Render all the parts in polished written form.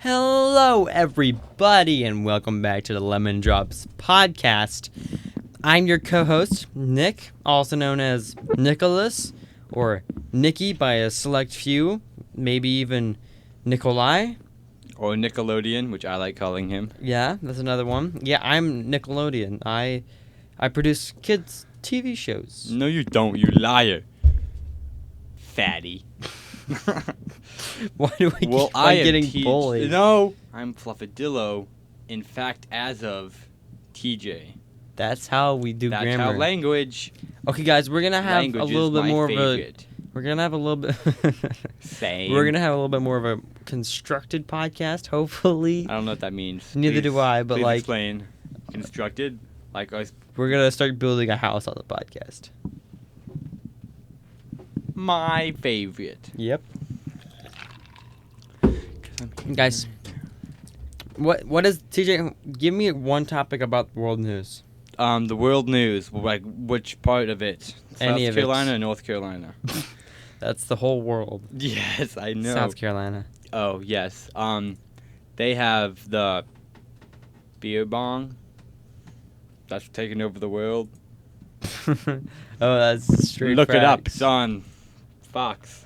Hello, everybody, and welcome back to the Lemon Drops podcast. I'm your co-host, Nick, also known as Nicholas, or Nicky by a select few, maybe even Nikolai. Or Nickelodeon, which I like calling him. Yeah, that's another one. Yeah, I'm Nickelodeon. I produce kids' TV shows. No, you don't, you liar. Fatty. Why do I keep getting bullied? No, I'm Fluffadillo. In fact, as of TJ. That's how we do That's grammar. how language. Okay, guys, we're gonna have Language a little is bit my more favorite. of a. We're gonna have a little bit. Same. We're gonna have a little bit more of a constructed podcast, hopefully. I don't know what that means. Neither do I, but please like, explain. Constructed, like us. We're gonna start building a house on the podcast. My favorite. Yep. Guys, what is TJ? Give me one topic about world news. The world news. Like which part of it? Any South of Carolina it. or North Carolina? That's the whole world. Yes, I know. South Carolina. Oh, yes. They have the beer bong that's taking over the world. Oh, that's straight. Look it up. facts. It's on Fox.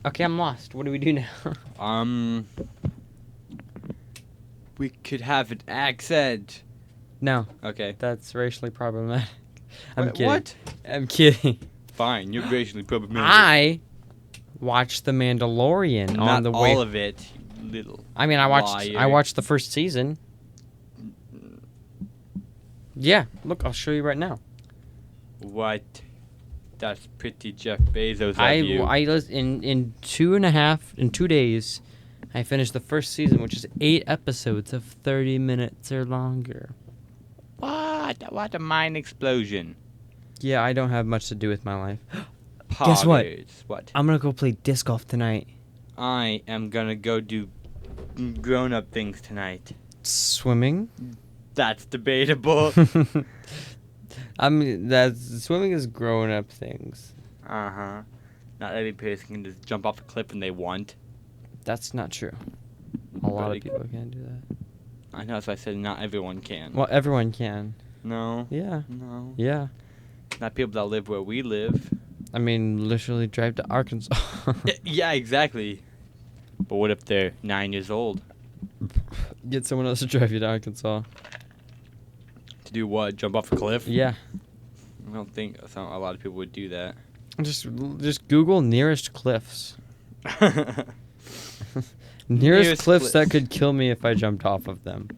Okay, I'm lost. What do we do now? We could have an accent. No, Okay. that's racially problematic. I'm Wait, kidding. What? I'm kidding. Fine, you're racially problematic. I watched The Mandalorian Not on the way. all of it, you little. I mean, I liar. watched the first season. Yeah, look, I'll show you right now. What? That's pretty Jeff Bezos of you. In 2 days, I finished the first season, which is 8 episodes of 30 minutes or longer. What a mind explosion. Yeah, I don't have much to do with my life. Guess what? What? I'm gonna go play disc golf tonight. I am gonna go do grown-up things tonight. Swimming. That's debatable. I mean, swimming is grown-up things. Uh-huh. Not every person can just jump off a cliff when they want. That's not true. A lot of people can't do that. I know, so I said not everyone can. Well, everyone can. No. Yeah. No. Yeah. Not people that live where we live. I mean, literally drive to Arkansas. Yeah, exactly. But what if they're 9 years old? Get someone else to drive you to Arkansas. To do what? Jump off a cliff? Yeah. I don't think a lot of people would do that. Just Google nearest cliffs. Nearest cliffs that could kill me if I jumped off of them.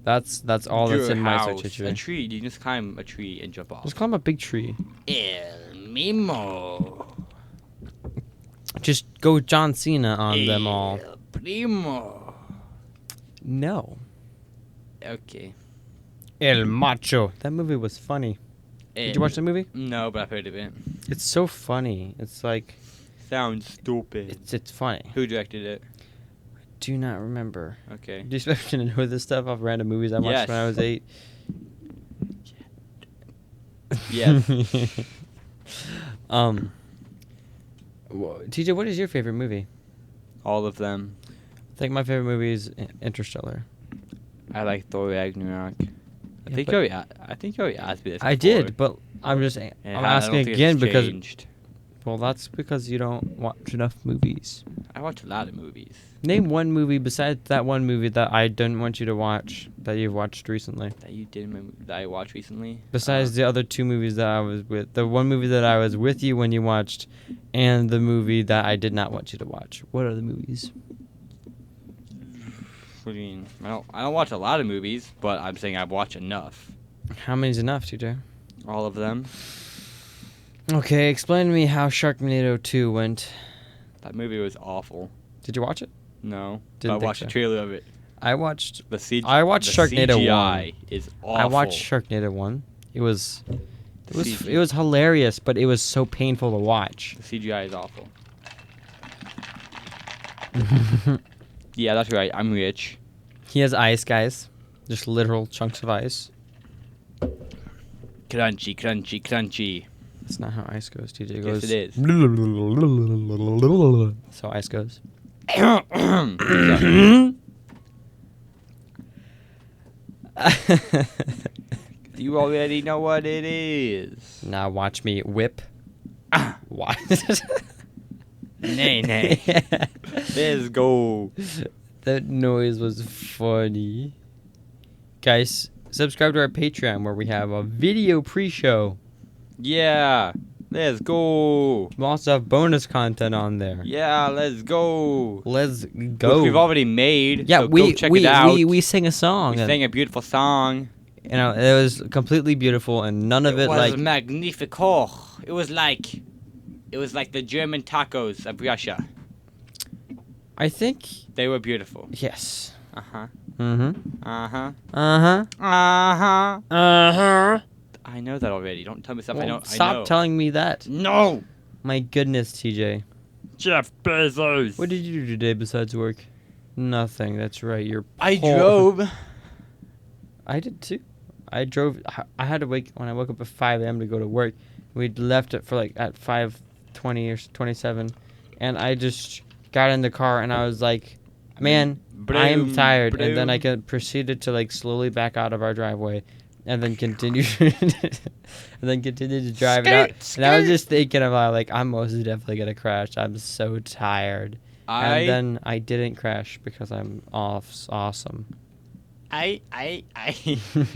That's all that's in my search history. A tree. You can just climb a tree and jump off. Just climb a big tree. El Mimo. Just go John Cena on them all. El Primo. No. Okay. El Macho. That movie was funny. Did you watch that movie? No, but I've heard of it. It's so funny. It's like Sounds stupid. it's funny. Who directed it? Do not remember. Okay. Do you expect me to know this stuff off random movies I watched when I was 8? Yes. TJ, what is your favorite movie? All of them. I think my favorite movie is Interstellar. I like Thor Ragnarok. I Yeah, think you already asked me this. I before. did, but I'm just And I'm I don't asking think again it's because changed. well, that's because you don't watch enough movies. I watch a lot of movies. Name one movie besides that one movie that I didn't want you to watch that you've watched recently. That I watched recently. Besides the other 2 movies that I was with, the one movie that I was with you when you watched, and the movie that I did not want you to watch. What are the movies? What do you mean? I don't watch a lot of movies, but I'm saying I watch enough. How many's enough, TJ? All of them. Okay, explain to me how Sharknado 2 went. That movie was awful. Did you watch it? No. Didn't But I think watched so. the trailer of it. I watched The Sharknado CGI 1. is awful. I watched Sharknado 1. It was CGI. it was hilarious, but it was so painful to watch. The CGI is awful. Yeah, that's right. I'm rich. He has ice, guys. Just literal chunks of ice. Crunchy, crunchy, crunchy. That's not how ice goes. TJ Yes, goes. it is. That's how ice goes. You already know what it is. Now watch me whip. Why? Nay, nay. Let's go. That noise was funny. Guys, subscribe to our Patreon where we have a video pre-show. Yeah. Let's go. We also have bonus content on there. Yeah, let's go. Let's go. Which we've already made. Yeah, so go check it out. we sang a song. We sang a beautiful song. You know, it was completely beautiful, and none of it was like magnifico. It was like the German tacos of Russia. I think They were beautiful. yes. Uh-huh. Mm-hmm. Uh-huh. Uh-huh. Uh-huh. Uh-huh. I know that already. Don't tell me stuff I Well, don't. stop I know. telling me that. No. My goodness, TJ. Jeff Bezos. What did you do today besides work? Nothing. That's right. You're I poor. drove. I did too. I drove. I had to wake when I woke up at 5 a.m. to go to work. We'd left it for like at 5:20 or 27, and I just got in the car and I was like, "Man, I am tired." And then I proceeded to like slowly back out of our driveway, and then continued to drive it out. And I was just thinking about like I'm most definitely gonna crash. I'm so tired. And then I didn't crash because I'm awesome.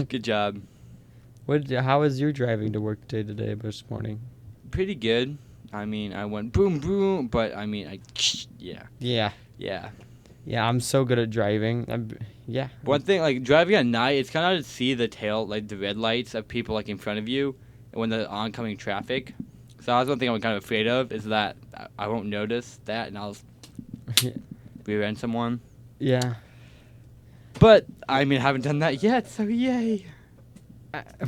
Good job. How was your driving to work day today this morning? Pretty good. I mean, I went boom, boom, but I mean, yeah. Yeah. Yeah. Yeah, I'm so good at driving. Yeah. One thing, like, driving at night, it's kind of hard to see the tail, like, the red lights of people, like, in front of you when the oncoming traffic. So that was one thing I'm kind of afraid of, is that I won't notice that, and I'll rear-end someone. Yeah. But, I mean, I haven't done that yet, so yay.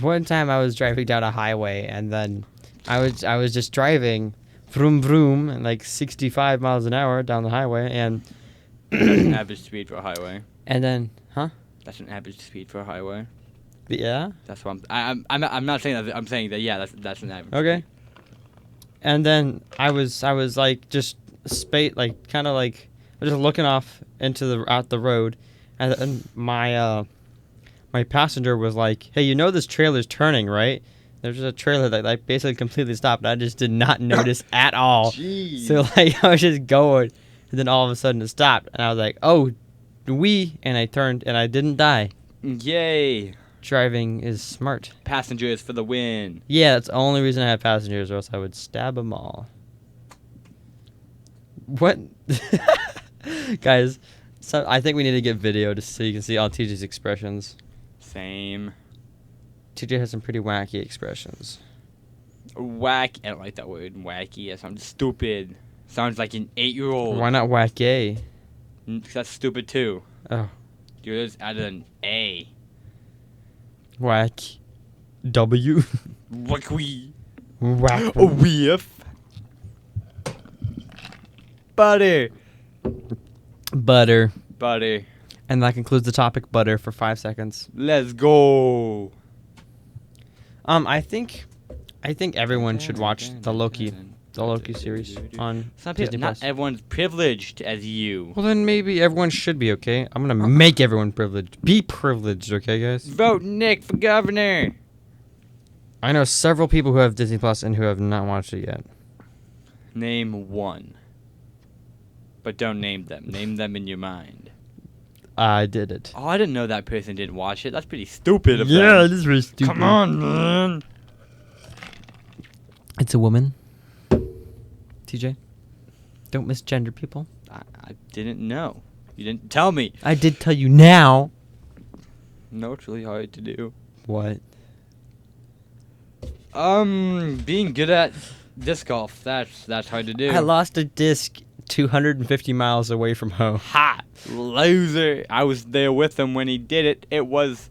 One time I was driving down a highway, and then I was just driving, vroom vroom, and like 65 miles an hour down the highway, and That's an average speed for a highway. and then, huh? That's an average speed for a highway. Yeah. That's what I'm not saying that. I'm saying that. Yeah, that's an average. Okay. And then I was like just kind of like just looking off into out the road, and then my passenger was like, "Hey, you know this trailer's turning, right?" There's a trailer that like basically completely stopped. And I just did not notice at all. Jeez. So like I was just going, and then all of a sudden it stopped, and I was like, "Oh, and I turned, and I didn't die." Yay! Driving is smart. Passengers for the win. Yeah, that's the only reason I have passengers, or else I would stab them all. What? Guys, so I think we need to get video so you can see all TJ's expressions. Same. TJ has some pretty wacky expressions. Whack. I don't like that word. Wacky. That sounds stupid. Sounds like an 8-year-old. Why not wacky? That's stupid too. Oh. You just added an A. Whack. W. Wacky. Whack. A whiff. Butter. Butter. Butter. And that concludes the topic butter for 5 seconds. Let's go. I think everyone should watch the Loki series on Disney Not Plus. everyone's privileged as you. Well, then maybe everyone should be, okay? I'm gonna make everyone privileged. Be privileged, okay, guys? Vote Nick for governor. I know several people who have Disney Plus and who have not watched it yet. Name one. But don't name them. Name them in your mind. I did it. Oh, I didn't know that person didn't watch it. That's pretty stupid of Yeah, them. it is really stupid. Come on, man. It's a woman. TJ, don't misgender people. I didn't know. You didn't tell me. I did tell you now. No, it's really hard to do. What? Being good at disc golf. That's hard to do. I lost a disc 250 miles away from home. Ha! Loser. I was there with him when he did it. I was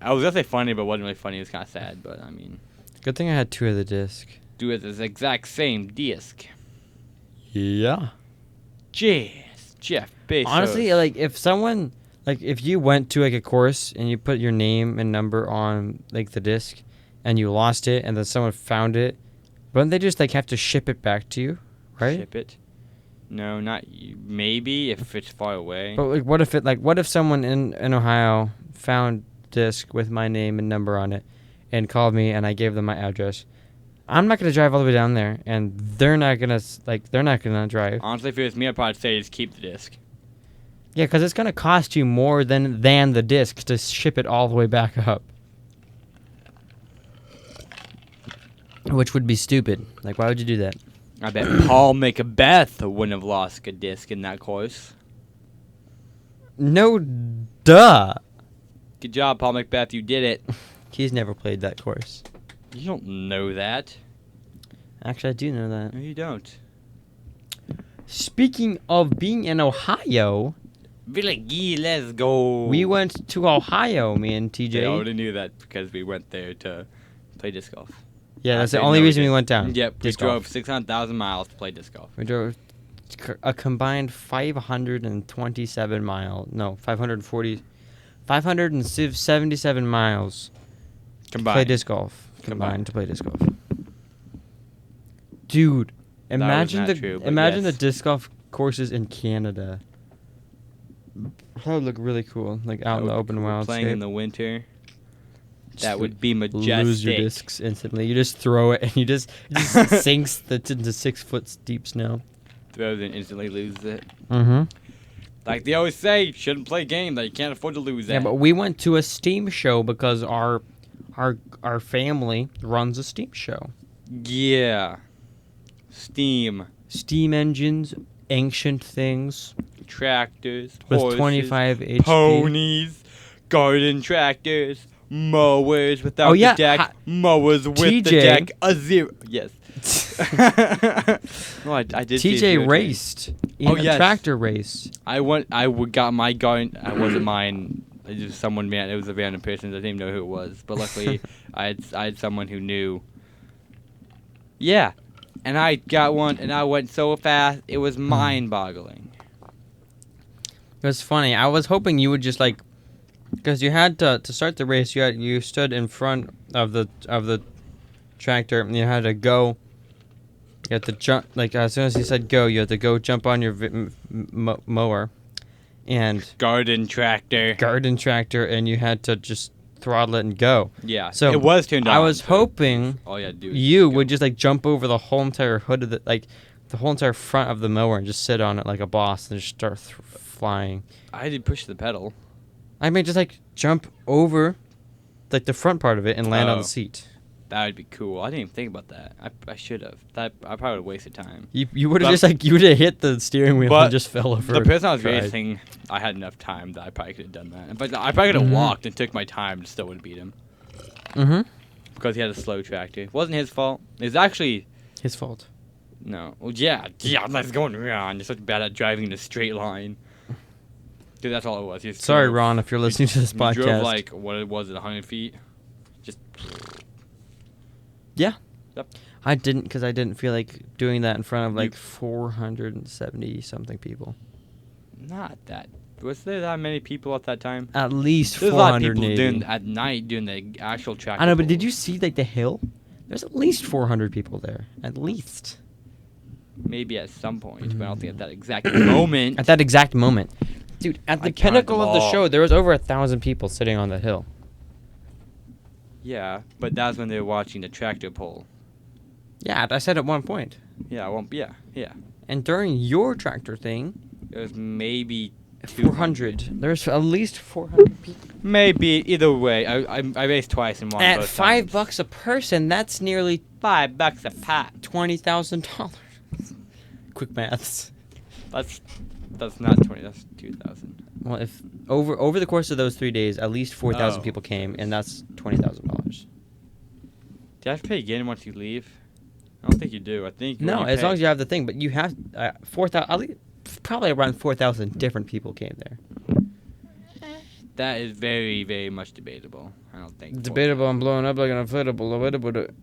gonna say funny, but it wasn't really funny. It was kind of sad, but I mean. Good thing I had 2 of the disc. Do it the exact same disc. Yeah. Jeez. Jeff Bezos. Honestly, like if you went to like a course and you put your name and number on like the disc and you lost it and then someone found it, Wouldn't they just like have to ship it back to you, right? Ship it? No, not maybe if it's far away. But like, what if someone in Ohio found disc with my name and number on it, and called me, and I gave them my address? I'm not gonna drive all the way down there, and they're not gonna drive. Honestly, if it was me, I'd probably say just keep the disc. Yeah, because it's gonna cost you more than the disc to ship it all the way back up, which would be stupid. Like, why would you do that? I bet Paul Macbeth wouldn't have lost a disc in that course. No, duh. Good job, Paul Macbeth. You did it. He's never played that course. You don't know that. Actually, I do know that. No, you don't. Speaking of being in Ohio, Villagi, let's go. we went to Ohio, me and TJ. I already knew that because we went there to play disc golf. Yeah, that's I the didn't only know we reason we did. went down. Yep, we disc drove golf. 600,000 miles to play disc golf. We drove a combined 527 miles. No, 577 miles to play disc golf. Combined to play disc golf. Dude, imagine not true, but the yes. disc golf courses in Canada. That would look really cool, like out in the open wild. Playing in the winter. That would be majestic. Lose your discs instantly. You just throw it and it just sinks into 6 foot deep snow. Throws and instantly loses it. Mm-hmm. Like they always say, shouldn't play a game that you can't afford to lose Yeah, at. but we went to a Steam show because our family runs a Steam show. Yeah. Steam. Steam engines, ancient things Tractors. with horses, 25 HP. ponies. Garden tractors. Mowers without Oh, yeah, the deck. Mowers with TJ. the deck. A zero. Yes. No, I did see a TJ zero raced in Oh, a yes. tractor race. got my garden. I wasn't mine. It was someone. Man, it was a random person. I didn't even know who it was. But luckily, I had someone who knew. Yeah, and I got one, and I went so fast. It was mind-boggling. It was funny. I was hoping you would just like, because you had to start the race. You stood in front of the tractor, and you had to go. You had to jump. Like as soon as he said go, you had to go jump on your mower, and Garden tractor. garden tractor, and you had to just throttle it and go. Yeah. So, it was turned on. I was so hoping all you had to do was you go. would just like jump over the whole entire hood of the whole entire front of the mower and just sit on it like a boss and just start flying. I did push the pedal. I mean, just like jump over, like the front part of it and land on Oh. the seat. That would be cool. I didn't even think about that. I should have. I probably would have wasted time. You would have But- just like you would have hit the steering wheel But and just fell over. The person I was tried. racing, I had enough time that I probably could have done that. But I probably could have walked and took my time and still would have beat him. Mm-hmm. Because he had a slow tractor. It wasn't his fault. It was actually... His fault. No. Well, yeah, that's going around. You're such bad at driving in a straight line. Dude, that's all it was. He just Sorry, drove- Ron, if you're listening to this he podcast. drove like, what it was, 100 feet? Just... Yeah. Yep. I didn't feel like doing that in front of like 470 something people. Not that... Was there that many people at that time? At least There's a lot of people 480. at night doing the actual tractor. I know, but did pull. you see like the hill? There's at least 400 people there. At least. Maybe at some point, but I don't think at that exact moment. At that exact moment. Dude, at the I counted pinnacle them of the all. show, there was over 1,000 people sitting on the hill. Yeah, but that's when they were watching the tractor pull. Yeah, I said at one point. Yeah, well, yeah. And during your tractor thing, It was maybe 400. There's at least 400 people. Maybe either way. I raced twice and won At both $5 times. a person, that's nearly $5 a pop. $20,000. Quick maths. That's not 20. That's 2,000. Well, if over the course of those 3 days, at least 4,000 Oh. people came, and that's $20,000. Do you have to pay again once you leave? I don't think you do. I think No, as long as you have the thing, but you have 4,000. At least probably around 4,000 different people came there. That is very, very much debatable. I don't think. Debatable and blowing up like an inflatable,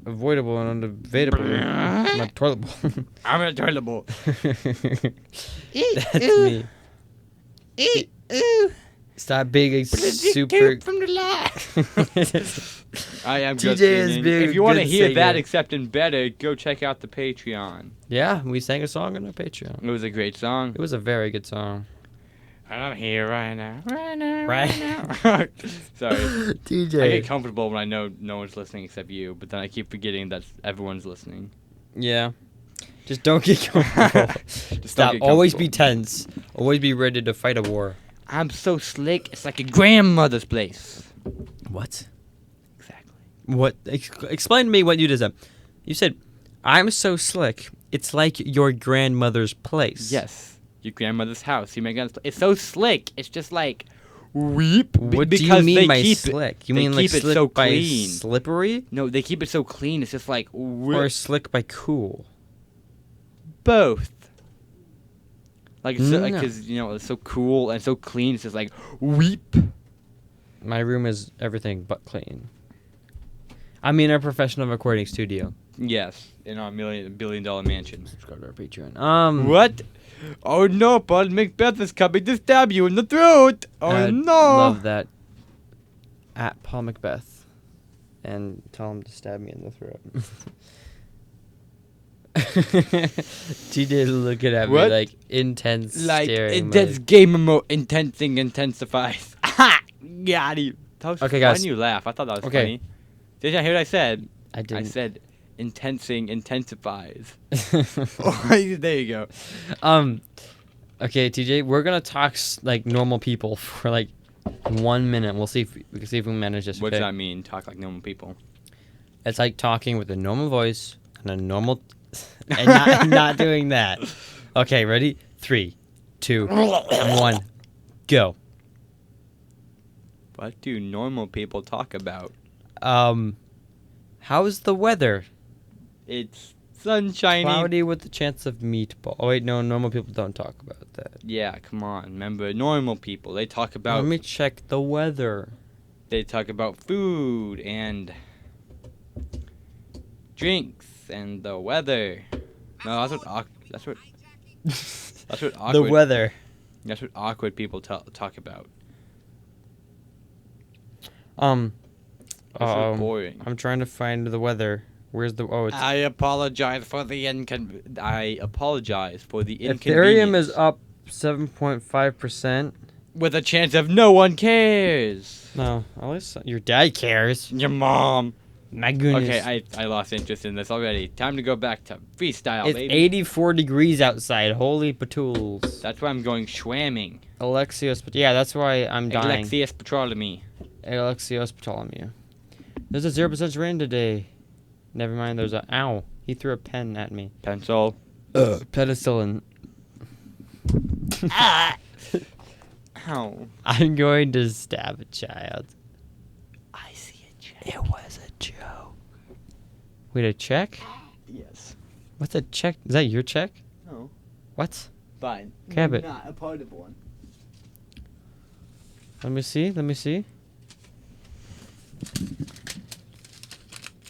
avoidable and unavoidable. Not toilet bowl. I'm a toilet bowl. That's me. Stop being a super. from the left. I am TJ good is singing. being If you want to good hear that singer. except in better, go check out the Patreon. Yeah, we sang a song on our Patreon. It was a great song. It was a very good song. I'm here right now. Right now. Right. Right now. Sorry. TJ. I get comfortable when I know no one's listening except you, but then I keep forgetting that everyone's listening. Yeah. Just don't get comfortable. Stop. get Always be comfortable. tense. Always be ready to fight a war. I'm so slick, it's like a grandmother's place. What? Exactly. What? Explain to me what you just said. You said, I'm so slick. It's like your grandmother's place. Yes. Your grandmother's house. It's so slick. It's just like weep. What do you because mean they by keep slick? You they mean like keep it slick so by clean. slippery? No, they keep it so clean. It's just like Or slick by cool? both. Like, No. because it's so cool and so clean. It's just like weep. My room is everything but clean. I'm in a professional recording studio. Yes, in our billion-dollar mansion. Subscribe to our Patreon. What? Oh no, bud! Macbeth is coming to stab you in the throat. Oh I no! love that. At Paul Macbeth, and tell him to stab me in the throat. TJ looking at What? me like intense Like staring. intense mode. game mode, intensing intensifies. Ha! Got you. That was Okay, fun. guys. You laugh. I thought that was Okay. funny. Did you hear what I said? I didn't. I said intensing intensifies. There you go. Okay, TJ, we're gonna talk like normal people for like 1 minute. We'll see if we can manage this. What Okay? does that mean? Talk like normal people. It's like talking with a normal voice and a normal, and not doing that. Okay, ready? 3, 2, 1, go. What do normal people talk about? How's the weather? It's sunshiny. Cloudy with a chance of meatball. Oh wait, no, normal people don't talk about that. Yeah, come on. Remember, normal people. They talk about. Let me check the weather. They talk about food and drinks and the weather. No, that's what awkward. The weather. That's what awkward people talk about. This is boring. I'm trying to find the weather. Where's the? Oh, it's I apologize for the inconvenience. Ethereum is up 7.5%. with a chance of no one cares. No, at least your dad cares. Your mom. My goodness. Okay, I lost interest in this already. Time to go back to freestyle, It's baby. 84 degrees outside. Holy patools. That's why I'm going schwamming. Alexios, but yeah, that's why I'm dying. Alexius Ptolemy. Alexios Ptolemy. There's a 0% rain today. Never mind, there's a... Ow. He threw a pen at me. Pencil. Penicillin. Ow. I'm going to stab a child. I see a check. It was a joke. Wait, a check? Yes. What's a check? Is that your check? No. What? Fine. Grab it. Not a part of one. Let me see. Let me see.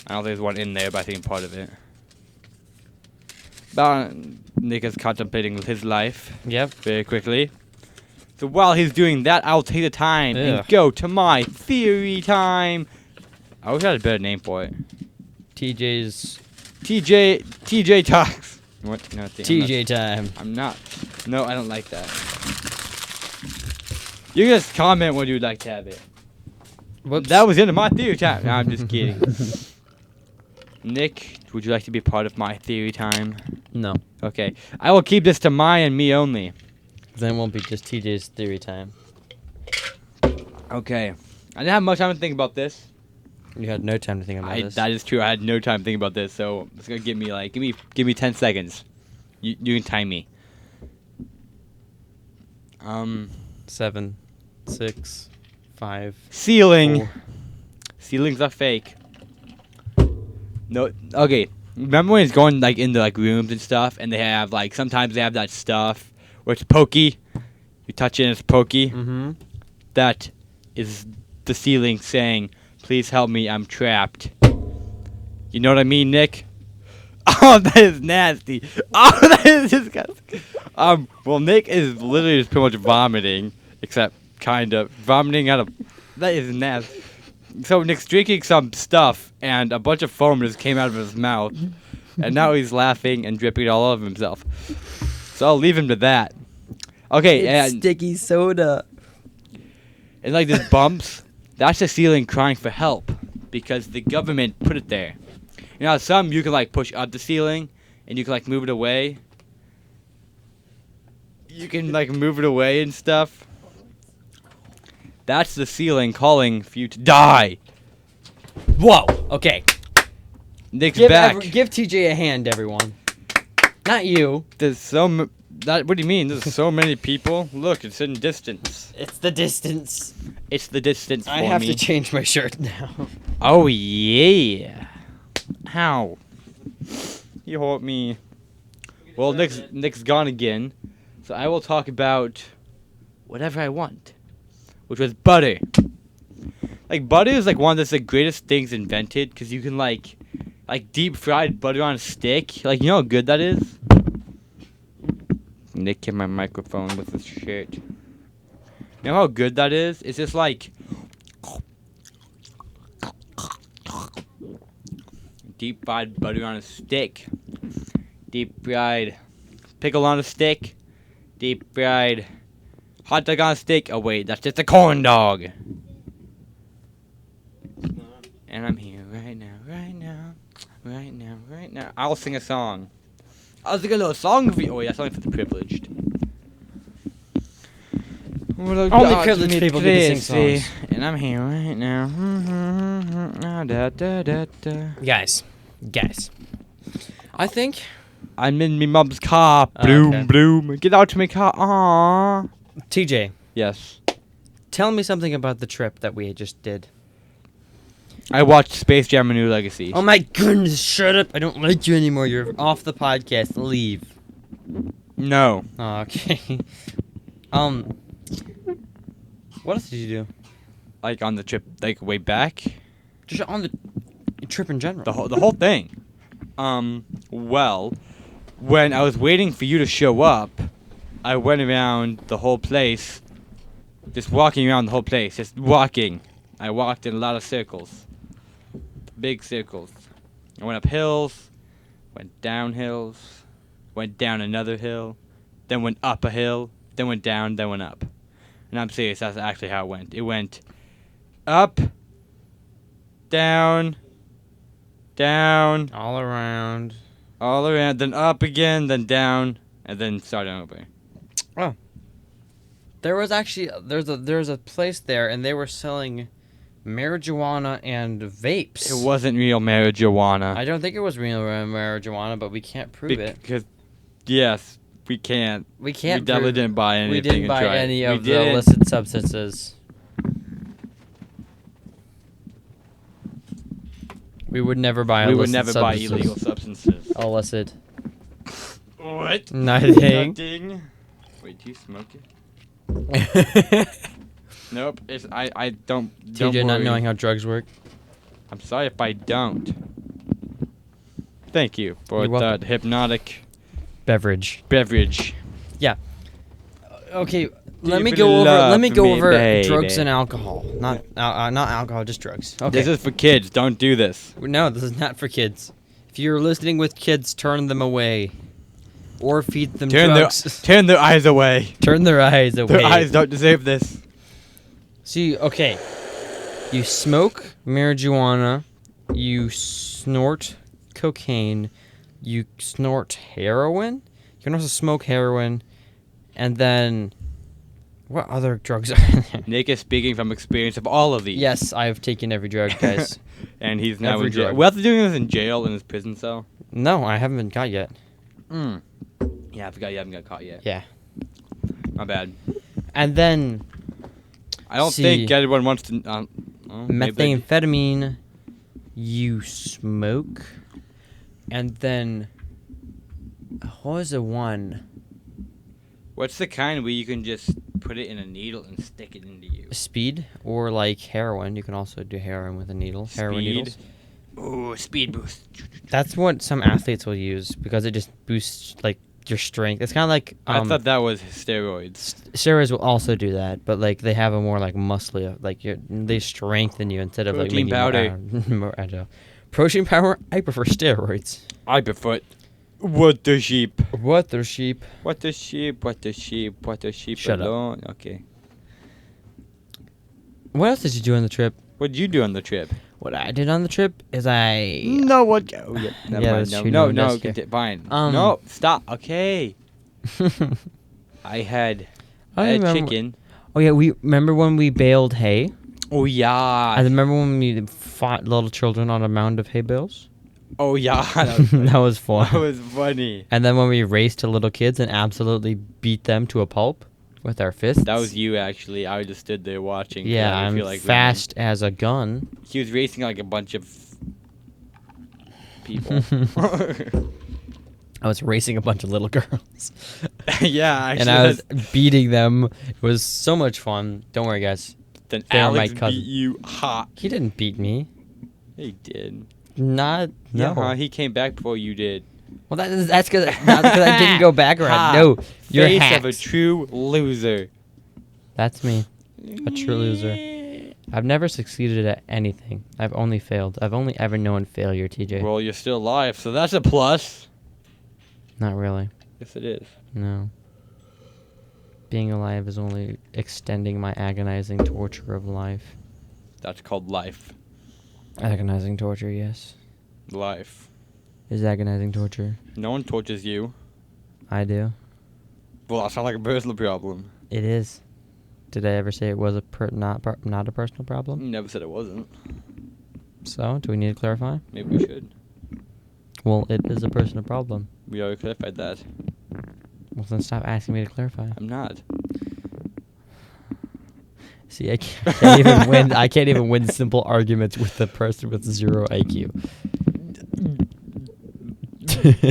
I don't think there's one in there, but I think I'm part of it. Nick is contemplating his life Yep. very quickly. So while he's doing that, I'll take the time Ugh. and go to my theory time. I wish I had a better name for it. TJ's... TJ Talks. What? No, TJ time. I'm not. No, I don't like that. You can just comment when you'd like to have it. Whoops. That was into my theory time. No, I'm just kidding. Nick, would you like to be part of my theory time? No. Okay. I will keep this to my and me only. Then it won't be just TJ's theory time. Okay. I didn't have much time to think about this. You had no time to think about this. That is true. I had no time to think about this, so it's gonna give me like give me 10 seconds. You can time me. 7, 6, 5. Ceiling. 4. Ceilings are fake. No. Okay. Remember when it's going like into like rooms and stuff, and they have like sometimes they have that stuff where it's pokey. You touch it and it's pokey. Mm-hmm. That is the ceiling saying, "Please help me. I'm trapped." You know what I mean, Nick? Oh, that is nasty. Oh, that is disgusting. Well, Nick is literally just pretty much vomiting, except kind of vomiting out of. That is nasty. So Nick's drinking some stuff, and a bunch of foam just came out of his mouth, and now he's laughing and dripping it all over himself. So I'll leave him to that. Okay, It's and sticky soda. like these bumps, that's the ceiling crying for help because the government put it there. You know, how some you can like push up the ceiling and you can like move it away. You can like move it away and stuff. That's the ceiling calling for you to die. Whoa. Okay. Nick's Give back. give TJ a hand, everyone. Not you. There's what do you mean? There's so many people. Look, it's in distance. It's the distance. It's the distance for I have me. to change my shirt now. Oh yeah. How? You hurt me. Well, Nick's gone again, so I will talk about whatever I want, which was butter. Like butter is like one of the greatest things invented because you can like deep fried butter on a stick. Like you know how good that is. Nick hit my microphone with his shirt. You know how good that is? It's just like deep fried butter on a stick. Deep fried pickle on a stick. Deep fried hot dog on a stick. Oh wait, that's just a corn dog. And I'm here right now, right now, right now, right now. I'll sing a song. I'll sing a little song for you. Oh wait, that's only for the privileged. Only privileged people get to sing songs. And I'm here right now. Guys. I think I'm in me mum's car. Oh, Bloom, okay. bloom. Get out to my car. Aww. TJ, Yes. tell me something about the trip that we just did. I watched Space Jam: A New Legacy. Oh my goodness, shut up. I don't like you anymore. You're off the podcast. Leave. No. Oh, okay. What else did you do? Like on the trip, like way back. Just on the trip in general. The whole thing. Well, when I was waiting for you to show up, I went around the whole place, just walking around the whole place, just walking. I walked in a lot of circles, big circles. I went up hills, went down hills, went down another hill, then went up a hill, then went down, then went up. And I'm serious, that's actually how it went. It went up, down, down, All around. all around, then up again, then down, and then starting over. There was actually there's a place there, and they were selling marijuana and vapes. It wasn't real marijuana. I don't think it was real marijuana, but we can't prove it. Because, yes, we can't. We can't. We definitely prove didn't buy anything. we didn't and buy try it. any We of the didn't. illicit substances. We would never buy. We illicit would never buy substances. illegal substances. Illicit. What? Nothing. Nothing. Wait, do you smoke it? Nope. It's I don't. Don't TJ not worry. knowing how drugs work. I'm sorry if I don't. Thank you for You're welcome. that hypnotic Beverage. beverage. Okay, Do let you me go over. Let me love go me, over baby? drugs and alcohol. Not alcohol, just drugs. Okay. This is for kids. Don't do this. No, this is not for kids. If you're listening with kids, turn them away, or feed them drugs. Turn their eyes away. Turn their eyes away. Their eyes don't deserve this. See, okay. You smoke marijuana. You snort cocaine. You snort heroin. You can also smoke heroin. And then, what other drugs are there? Nick is speaking from experience of all of these. Yes, I've taken every drug, guys. And he's now Every in jail. drug. We're doing this in jail in his prison cell. No, I haven't been caught yet. Yeah, I forgot you haven't got caught yet. Yeah. My bad. And then I don't See. think anyone wants to. Maybe they do. methamphetamine, you smoke, and then what was the one? What's the kind where you can just put it in a needle and stick it into you? Speed or like heroin. You can also do heroin with a needle. Heroin Speed. needles. Ooh, speed boost. That's what some athletes will use because it just boosts like your strength. It's kind of like I thought that was steroids. steroids will also do that, but like they have a more like muscly, like they strengthen you instead of Protein like powder. making you more agile. Protein powder. I prefer steroids. I prefer. What the sheep? What the sheep? What the sheep? What the sheep? What the sheep Shut up. alone? Okay. What else did you do on the trip? What'd you do on the trip? What I did on the trip is I. No one. Oh, yeah. Never Yeah, mind. that's No, true, no, no one no. does care. Fine. Um, No, stop. Okay. I had I remember- chicken. Oh yeah, we remember when we baled hay. Oh I yeah. remember when we fought little children on a mound of hay bales. Oh yeah. That was funny. That was fun. That was funny. And then when we raced to little kids and absolutely beat them to a pulp with our fists. That was you actually. I just stood there watching. 'cause Yeah, I didn't I'm feel like fast as a gun. running. He was racing like a bunch of people. I was racing a bunch of little girls. Yeah, actually. And I was beating them. It was so much fun. Don't worry, guys. Then they were my Alex cousin. beat you hot. He didn't beat me. He did. No. Yeah, he came back before you did. Well, that's because I didn't go back around. Ha. No, you're Face hacks. of a true loser. That's me. A true loser. I've never succeeded at anything. I've only failed. I've only ever known failure, TJ. Well, you're still alive, so that's a plus. Not really. Yes, it is. No. Being alive is only extending my agonizing torture of life. That's called life. Agonizing torture, yes. Life. Is agonizing torture. No one tortures you. I do. Well, that sounds like a personal problem. It is. Did I ever say it was not a personal problem? You never said it wasn't. So, do we need to clarify? Maybe we should. Well, it is a personal problem. We already clarified that. Well, then stop asking me to clarify. I'm not. See, I can't even win. I can't even win simple arguments with the person with 0 IQ.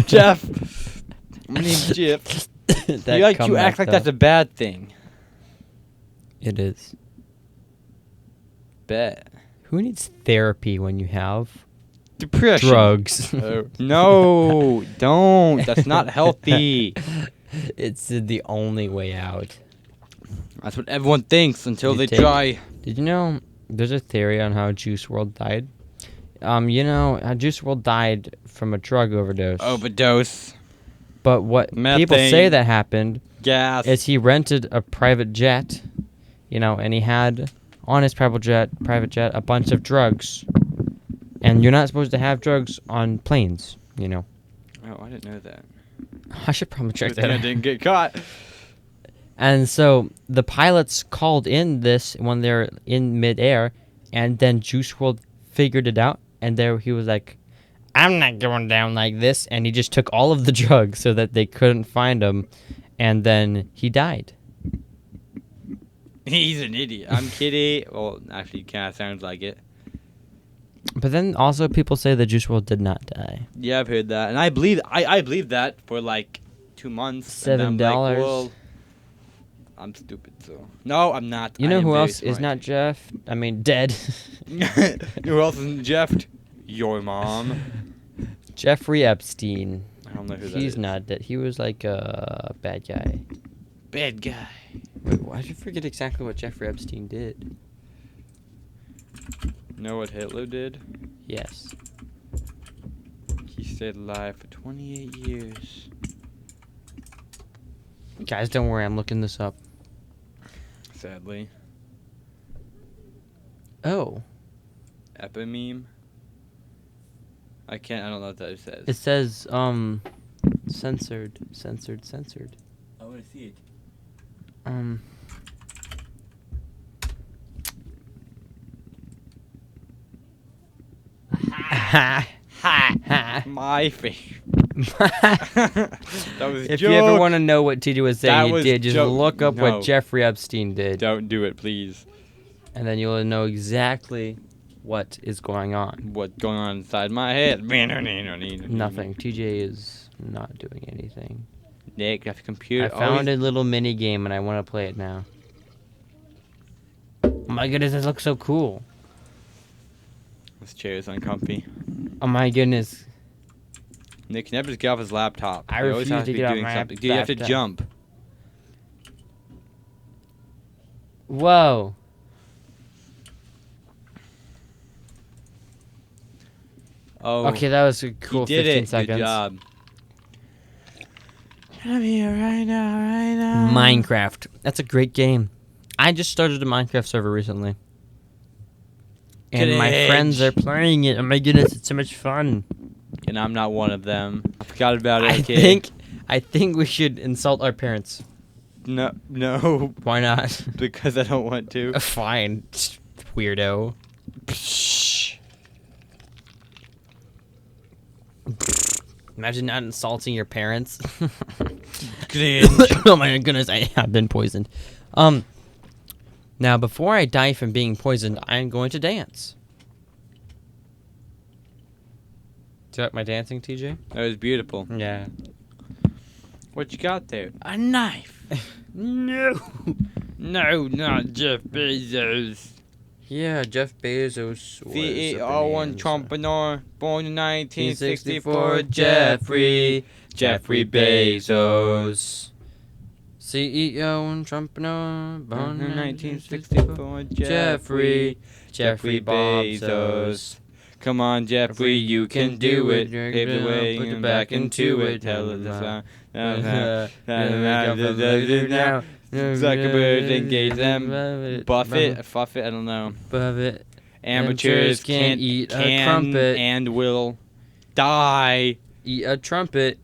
Jeff. My name's Jeff. That You comeback, act like though. that's a bad thing. It is. Bet. Who needs therapy when you have Depression. drugs? No, don't. That's not healthy. It's the only way out. That's what everyone thinks until You they take- try. Did you know there's a theory on how Juice WRLD died? You know, how Juice WRLD died from a drug overdose. Overdose. But what people Methane. say that happened Gas. is he rented a private jet, you know, and he had on his private jet a bunch of drugs. And you're not supposed to have drugs on planes, you know. Oh, I didn't know that. I should probably check Good that thing I out. didn't get caught. And so the pilots called in this when they're in midair, and then Juice WRLD figured it out, and there he was like, "I'm not going down like this," and he just took all of the drugs so that they couldn't find him, and then he died. He's an idiot. I'm kidding. Well, actually, kind of sounds like it. But then also people say that Juice WRLD did not die. Yeah, I've heard that, and I believe that for like 2 months. and I'm $7. Like, well, I'm stupid, so no, I'm not. You I know am who very else is smart. not Jeff? I mean, dead. Who else isn't Jeff? Your mom. Jeffrey Epstein. I don't know who that He's is. not dead. He was like a bad guy. Bad guy. Wait, why did you forget exactly what Jeffrey Epstein did? Know what Hitler did? Yes. He stayed alive for 28 years. Guys, don't worry. I'm looking this up. Sadly. Oh. Epimeme. I don't know what that says. It says, censored. I want to see it. My face. That was a If joke. you ever want to know what TJ was That saying, you was did, just joke. look up No. what Jeffrey Epstein did, Don't do it, please. and then you'll know exactly what is going on. What's going on inside my head? Nothing. TJ is not doing anything. Nick, got the computer. I found a little mini game, and I want to play it now. Oh my goodness, this looks so cool. This chair is uncomfy. Oh my goodness. Nick can never just get off his laptop. I He always refuse has to be get off doing my something. Dude, you have to laptop. jump. Whoa. Oh, Okay, that was a cool you did 15 it. seconds. Good job. I'm here right now. Minecraft. That's a great game. I just started a Minecraft server recently. And my friends are playing it. Oh my goodness, it's so much fun. And I'm not one of them. I forgot about it. I think we should insult our parents. No, Why not? because I don't want to. Fine, weirdo. Imagine not insulting your parents. Oh my goodness, I have been poisoned. Now before I die from being poisoned, I'm going to dance. Do you like my dancing, TJ? That was beautiful. Yeah. What you got there? A knife. No. No, not Jeff Bezos. Yeah, Jeff Bezos. was a CEO and bonanza. entrepreneur, born in 1964. 1964, Jeffrey Bezos. CEO and entrepreneur, born in 1964. Jeffrey Bezos. Come on, Jeffrey, you can do it. Pave the way and back into it. Tell it this Zuckerberg, engage them. Buffett, I don't know. Buffett. Amateurs can't eat a can crumpet. and will die. Eat a trumpet.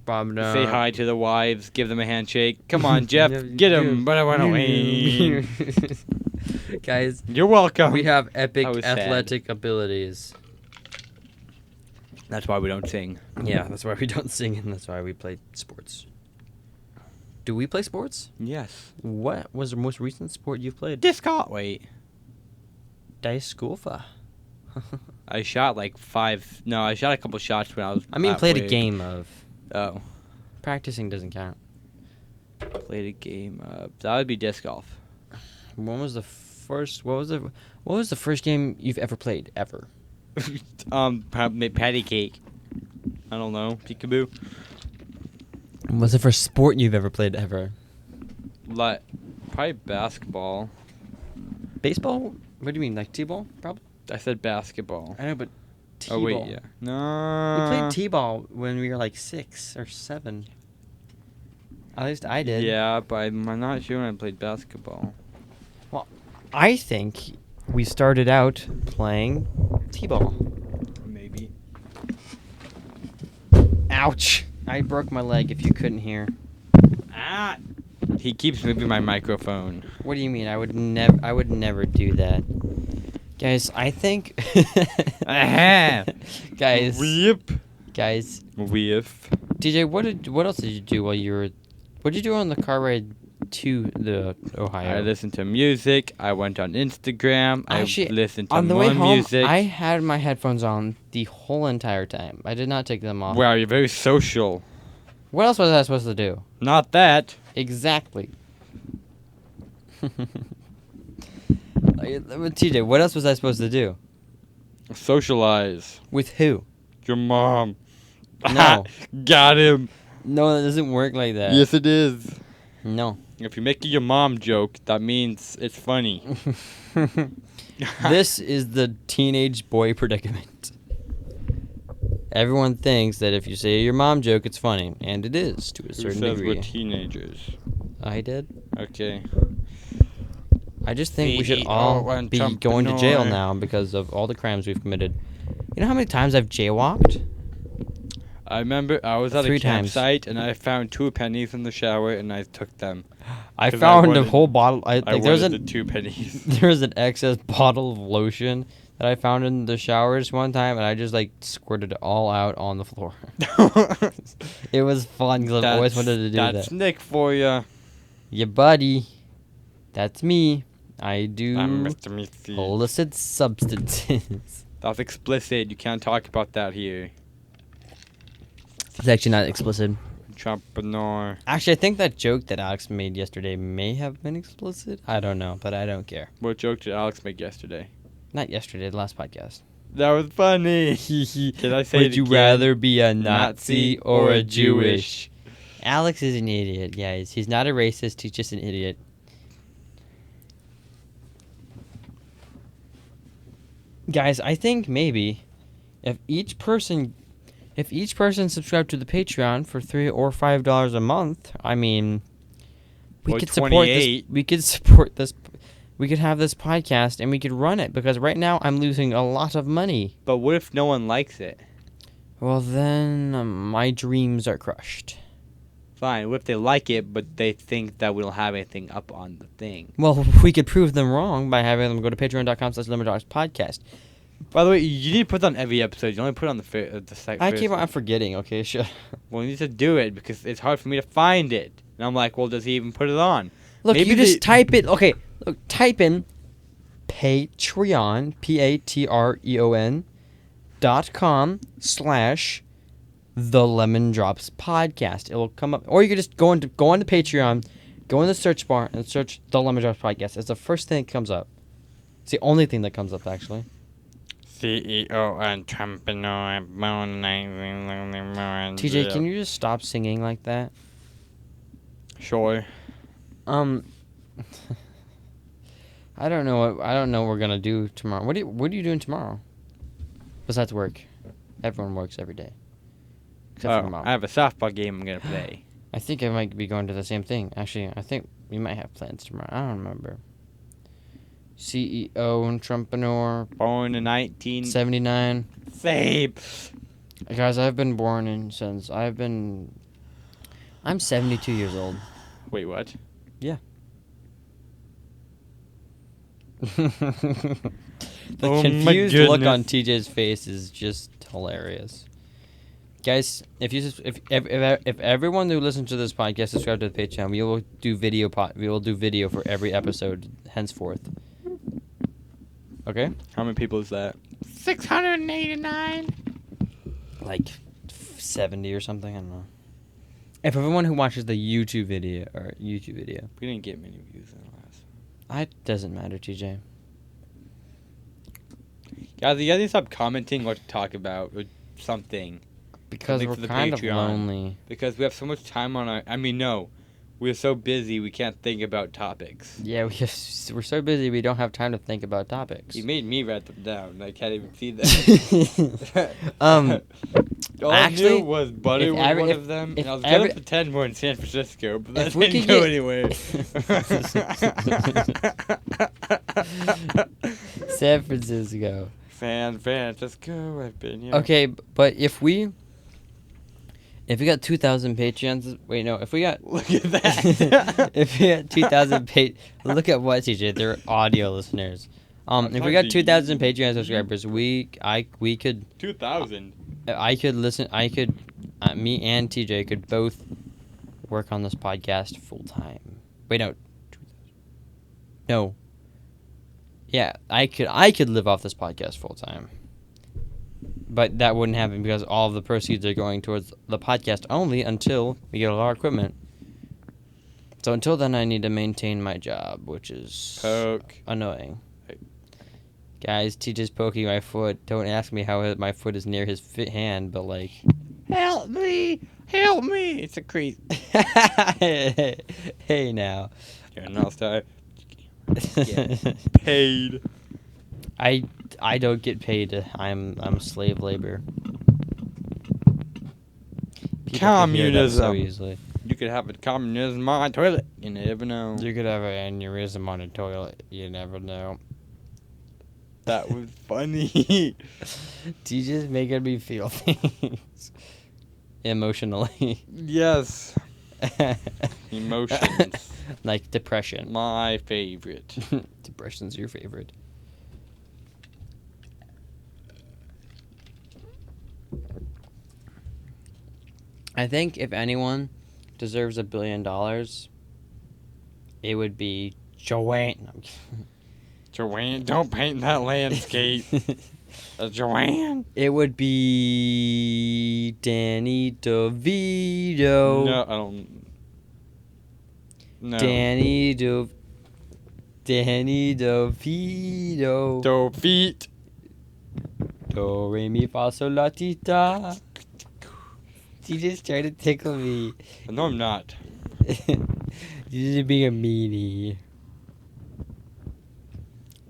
Bob, no. Say hi to the wives. Give them a handshake. Come on, Jeff. Get him. Run away. Guys, You're welcome. we have epic That was sad. athletic abilities. That's why we don't sing. Yeah, that's why we don't sing, and that's why we play sports. Do we play sports? Yes. What was the most recent sport you've played? Disc. Wait. Dice Golfa. I shot like 5. No, I shot a couple shots when I was. I mean, played a halfway. game of. Oh. Practicing doesn't count. Played a game of. That would be disc golf. When was the first? What was the first game you've ever played ever? Probably patty cake. I don't know. Peekaboo. What's the first sport you've ever played ever? Like, probably basketball. Baseball? What do you mean, like t-ball? Probably. I said basketball. I know, but t-ball. Oh wait, yeah. No. We played t-ball when we were like 6 or 7. At least I did. Yeah, but I'm not sure when I played basketball. I think we started out playing t-ball. Maybe. Ouch! I broke my leg if you couldn't hear. Ah! He keeps moving my microphone. What do you mean? I would never do that. Guys, I think Aha! Guys, Whip. DJ, what else did you do while you were what did you do on the car ride to the Ohio? I listened to music. I went on Instagram. Actually, I listened to on the more way home, music. I had my headphones on the whole entire time. I did not take them off. Wow, you're very social. What else was I supposed to do? Not that. Exactly. TJ, what else was I supposed to do? Socialize. With who? Your mom. No. Got him. No, that doesn't work like that. Yes, it is. No. If you make your mom joke, that means it's funny. This is the teenage boy predicament. Everyone thinks that if you say your mom joke, it's funny, and it is to a Who certain says degree. we're teenagers? I did. Okay. I just think we should CEO all and be going to jail entrepreneur. now because of all the crimes we've committed. You know how many times I've jaywalked? I remember I was at 3 a times. campsite and I found 2 pennies in the shower and I took them. I 'Cause I found a wanted- whole bottle. I There's wanted the 2 pennies. there was an excess bottle of lotion that I found in the showers one time, and I just like squirted it all out on the floor. It was fun because I've always wanted to do That's that. Nick for ya. Yeah, buddy, that's me. I do I'm Mr. Missy. illicit substances. That's explicit. You can't talk about that here. It's actually not explicit. Entrepreneur. Actually, I think that joke that Alex made yesterday may have been explicit. I don't know, but I don't care. What joke did Alex make yesterday? Not yesterday, the last podcast. That was funny. Did I say Would you rather be a Nazi or a Jewish? Alex is an idiot, guys. He's not a racist. He's just an idiot. Guys, I think maybe if each person subscribed to the Patreon for $3 or $5 a month, I mean, we Or could support this. 28. We could support this. We could have this podcast and we could run it because right now I'm losing a lot of money. But what if no one likes it? Well, then my dreams are crushed. Fine. What if they like it, but they think that we don't have anything up on the thing? Well, we could prove them wrong by having them go to patreon.com/lemondogs-podcast. By the way, you need to put it on every episode. You only put it on the site. I keep on forgetting. Okay, sure. Well, you need to do it because it's hard for me to find it. And I'm like, well, does he even put it on? Look, Maybe you just type it. Okay, look, type in Patreon, patreon.com/The Lemon Drops Podcast. It will come up, or you could just go into Patreon, go in the search bar and search The Lemon Drops Podcast. It's the first thing that comes up. It's the only thing that comes up, actually. CEO and entrepreneur. TJ, can you just stop singing like that? Sure. I don't know what we're gonna do tomorrow. What are you doing tomorrow? Besides work, everyone works every day. Except for Mom. I have a softball game I'm gonna play. I think I might be going to the same thing. Actually, I think we might have plans tomorrow. I don't remember. CEO entrepreneur. Born in 79. Same. Guys, I've been born I'm 72 years old. Wait, what? Yeah. The Oh my confused look goodness. on TJ's face is just hilarious. Guys, if everyone who listens to this podcast subscribe to the Patreon, we will do video for every episode henceforth. Okay? How many people is that? 689. Like 70 or something, I don't know. If everyone who watches the YouTube video We didn't get many views in the last. it doesn't matter, TJ. Guys, you guys need to stop commenting what to talk about or something. Because Something we're for the kind of Patreon. lonely. Because we have so much time on our... no. We're so busy we can't think about topics. Yeah, we're so busy we don't have time to think about topics. You made me write them down, and I can't even see that. All actually, I knew was butter was one of them, and I was going to pretend we're in San Francisco, but that didn't go anywhere. San Francisco. San Francisco, I've been here. Okay, but if we got 2,000 Patreons, if we got Look at that. if we got 2,000 look at what, TJ, they're audio listeners. If we got 2,000 Patreon subscribers, we could 2,000. me and TJ could both work on this podcast full time. Wait, no. Yeah, I could live off this podcast full time. But that wouldn't happen because all of the proceeds are going towards the podcast only until we get a lot of equipment. So until then, I need to maintain my job, which is annoying. Hey. Guys, TJ's poking my foot. Don't ask me how my foot is near his hand, but like... Help me! Help me! It's a creep. Hey now. Yeah, now it's time. Paid. I don't get paid. I'm slave labor. People can hear that so Communism. easily. You could have a communism on a toilet. You never know. You could have an aneurysm on a toilet. You never know. That was funny. TJ's making me feel things emotionally. Yes. Emotions. Like depression. My favorite. Depression's your favorite. I think if anyone deserves $1 billion, it would be Joanne. No, I'm kidding. Joanne, don't paint that landscape. Joanne? It would be Danny DeVito. No, I don't. No. Danny DeVito. Defeat. Do, re, mi, fa, sol, la, ti, da. You just trying to tickle me. No, I'm not. You just being a meanie.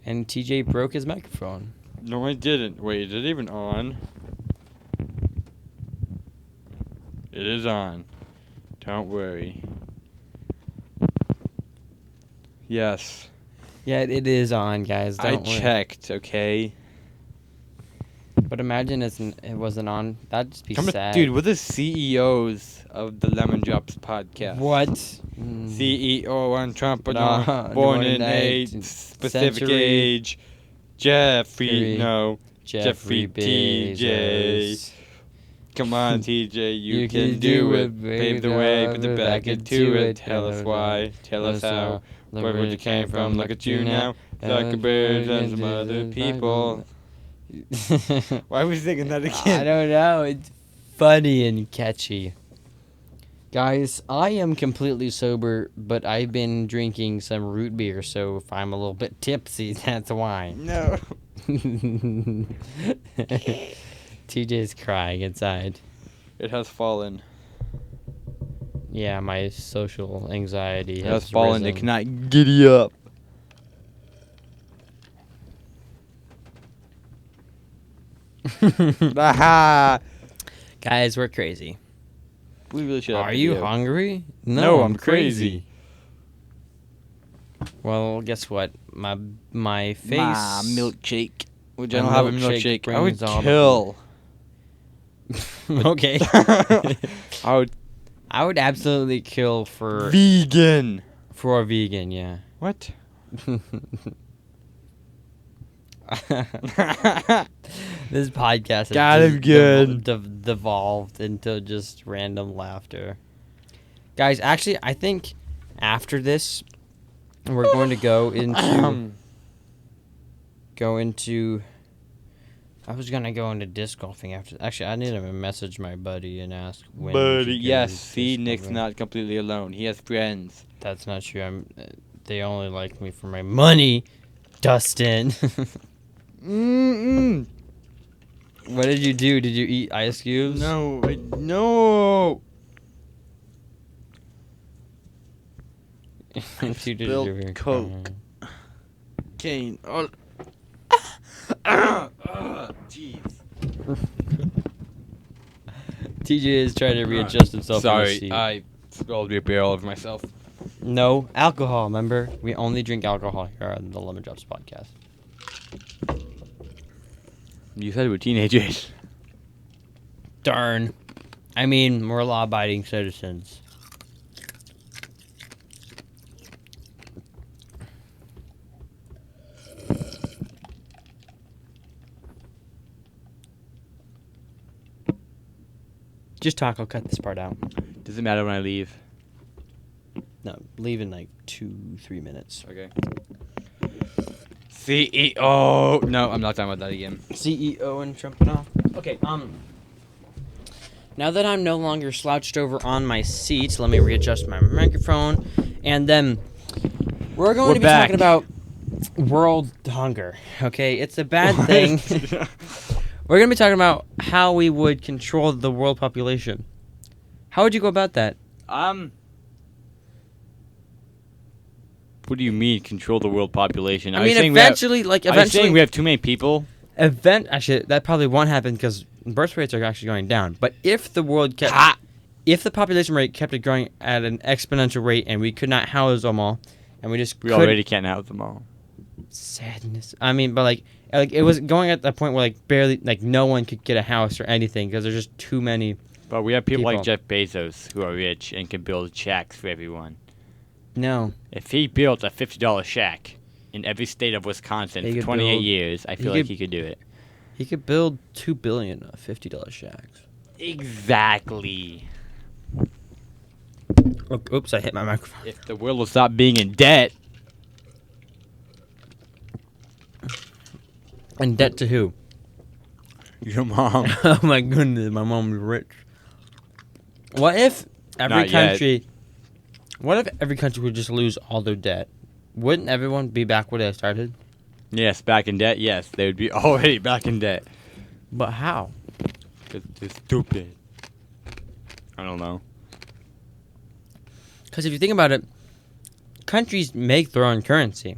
And TJ broke his microphone. No, I didn't. Wait, is it even on? It is on. Don't worry. Yes. Yeah, it is on, guys. I Don't worry. checked, okay? But imagine it wasn't on. That'd just be sad. Dude, we're the CEOs of the Lemon Drops podcast. What? CEO entrepreneur, No, born no, in no, a specific century. age. Jeffrey, Three. no. Jeffrey TJ. Bezos. Come on, TJ, you You can can do do it. it, Pave the baby, way, I'll put the be back back into into it. it. Tell us why, tell us how. Look Where you came from, look at you now. Like a bird and some other people. Why are we singing that again? I don't know. It's funny and catchy. Guys, I am completely sober, but I've been drinking some root beer, so if I'm a little bit tipsy, that's why. No. TJ's crying inside. It has fallen. Yeah, my social anxiety It has has fallen. risen. It cannot giddy up. Aha! Guys, we're crazy. We really should. Are you hungry? No, I'm crazy. Well, guess what? My face. My milkshake. Which My I don't have a milkshake milkshake. I would brings all the- kill. Okay. I would I would absolutely kill for vegan. a vegan. Yeah. What? This podcast Got has him just good. devolved into just random laughter. Guys, actually, I think after this, we're going to go into. I was gonna go into disc golfing after. Actually, I need to message my buddy and ask when. we Buddy, should go yes. disc See, Nick's golfing. not completely alone. He has friends. That's not true. They only like me for my money, Dustin. Mm-mm. What did you do? Did you eat ice cubes? No, no. You did spilled your Coke. crying. Kane. Oh. Jeez. TJ is trying to readjust himself. in his Sorry, seat. I spilled a beer all over myself. No alcohol. Remember, we only drink alcohol here on the Lemon Drops podcast. You said we're teenagers. Darn. I mean, we're law-abiding citizens. Just talk. I'll cut this part out. Does it matter when I leave? No, leave in like 2-3 minutes. Okay. CEO. No, I'm not talking about that again. CEO and Trump and all. Okay, now that I'm no longer slouched over on my seat, let me readjust my microphone, and then we're going to be back. talking about world hunger. Okay, it's a bad thing. We're going to be talking about how we would control the world population. How would you go about that? What do you mean control the world population? I mean, Are you eventually, saying we have too many people? Actually, that probably won't happen because birth rates are actually going down. But if the world kept, if the population rate kept it growing at an exponential rate, and we could not house them all, and we already can't have them all. Sadness. I mean, but like it was going at the point where barely no one could get a house or anything because there's just too many. But we have people like People. Jeff Bezos who are rich and can build shacks for everyone. No. If he built a $50 shack in every state of Wisconsin He for could 28 build- years, I feel he like could- he could do it. He could build $2 billion $50 shacks. Exactly. Oops, I hit my microphone. If the world will stop being in debt. And debt to who? Your mom. Oh my goodness, my mom's rich. What if every Not yet. country? What if every country would just lose all their debt? Wouldn't everyone be back where they started? Yes, back in debt. Yes, they would be already back in debt. But how? It's stupid. I don't know. Because if you think about it, countries make their own currency.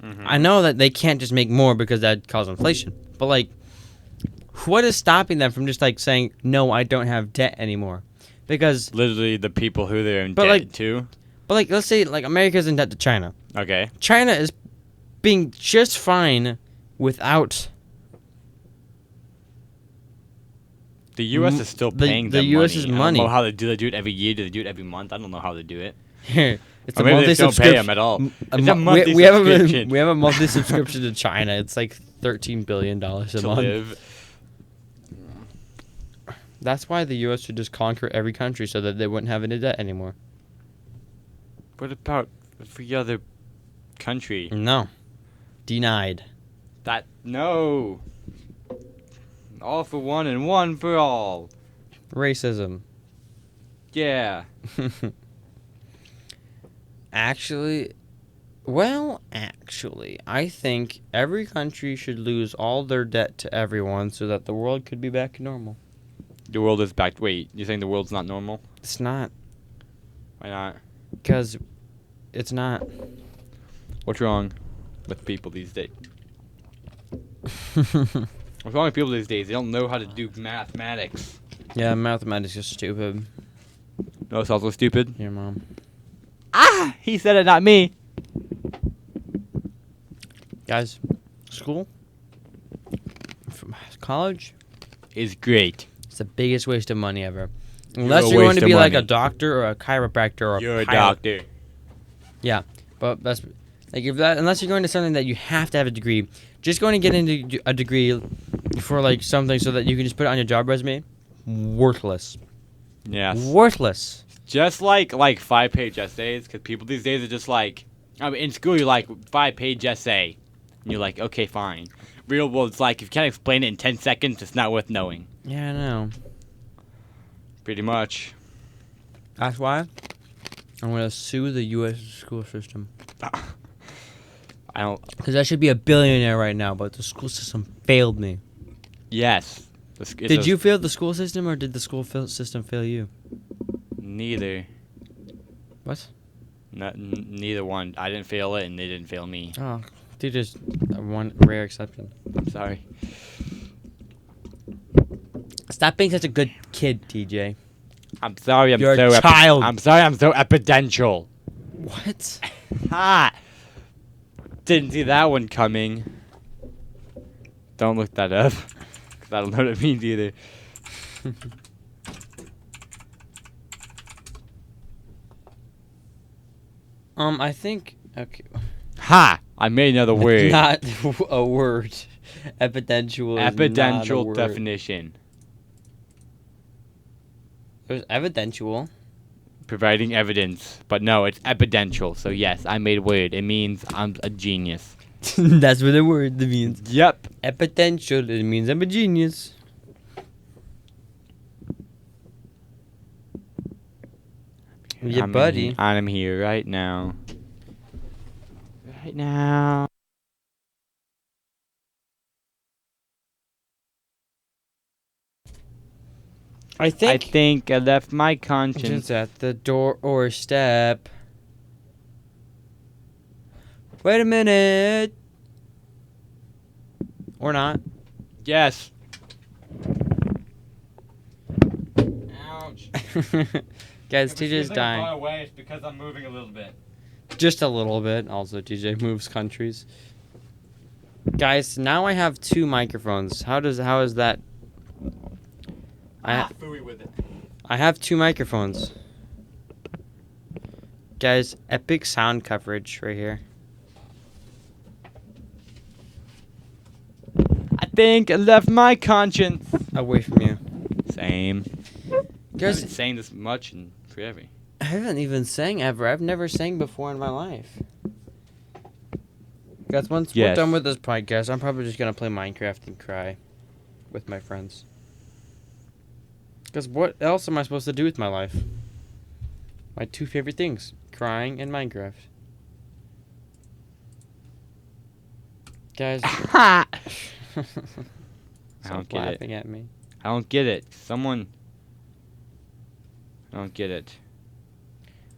Mm-hmm. I know that they can't just make more because that causes inflation. But, like, what is stopping them from just, like, saying, no, I don't have debt anymore? Because... Literally the people who they're in But, debt like- to. But, like, let's say, like, America's in debt to China. Okay. China is being just fine without... The U.S. is still the- paying the them US money. is I don't money. know how they do. They do it every year. Do they do it every month? I don't know how they do it. It's Or maybe they don't pay them at all. It's a monthly we have subscription. we have a monthly subscription to China. It's like $13 billion a to month. live. That's why the U.S. should just conquer every country so that they wouldn't have any debt anymore. What about every other country? No. Denied. No. All for one and one for all. Racism. Yeah. Actually, I think every country should lose all their debt to everyone so that the world could be back to normal. The world is back. Wait, you're saying the world's not normal? It's not. Why not? Because it's not. What's wrong with people these days? What's wrong with people these days? They don't know how to do mathematics. Yeah, mathematics is stupid. No, it's also stupid. Your mom. Ah! He said it, not me. Guys, school? From college? Is great. It's the biggest waste of money ever. You're Unless a you're going waste to of be like a money. doctor or a chiropractor or You're a pilot. doctor. Yeah, but that's like unless you're going to something that you have to have a degree, just going to get into a degree for like something so that you can just put it on your job resume, worthless. Yes. Worthless. Just like 5-page essays, because people these days are just like, I mean, in school you're like 5-page essay, and you're like, okay, fine. Real world, it's like if you can't explain it in 10 seconds, it's not worth knowing. Yeah, I know. Pretty much. That's why I'm going to sue the U.S. school system. I don't. Because I should be a billionaire right now, but the school system failed me. Yes. Did you fail the school system, or did the school system fail you? Neither. What? Neither one. I didn't fail it, and they didn't fail me. Oh, dude, just one rare exception. I'm sorry. Stop being such a good kid, TJ. I'm sorry. You're a child. I'm sorry. I'm so epidential. What? Ha! Didn't see that one coming. Don't look that up. 'Cause I don't know what it means either. I think okay. Ha! I made another word. Not a word. Evidential. Is not a Evidential word. definition. There's evidential. Providing evidence. But no, it's evidential. So yes, I made a word. It means I'm a genius. That's what the word means. Yep. Epidential. It means I'm a genius. Yeah, buddy. I'm here right now. Right now. I I think think I left my conscience. just at the door or step. Wait a minute. Or not. Yes. Ouch. Guys, TJ's dying. Away, it's because I'm moving a little bit. Just a little bit. Also, TJ moves countries. Guys, now I have 2 microphones. How is that? Fooey with it. I have 2 microphones. Guys, epic sound coverage right here. I think I left my conscience. Away from you. Same. I Guys, haven't saying this much in forever. I haven't even sang ever. I've never sang before in my life. Guys, once we're Yes. done with this podcast, I'm probably just going to play Minecraft and cry with my friends. Because what else am I supposed to do with my life? My 2 favorite things, crying and Minecraft. Guys, I Stop don't get it. laughing at me. I don't get it. Someone. I don't get it.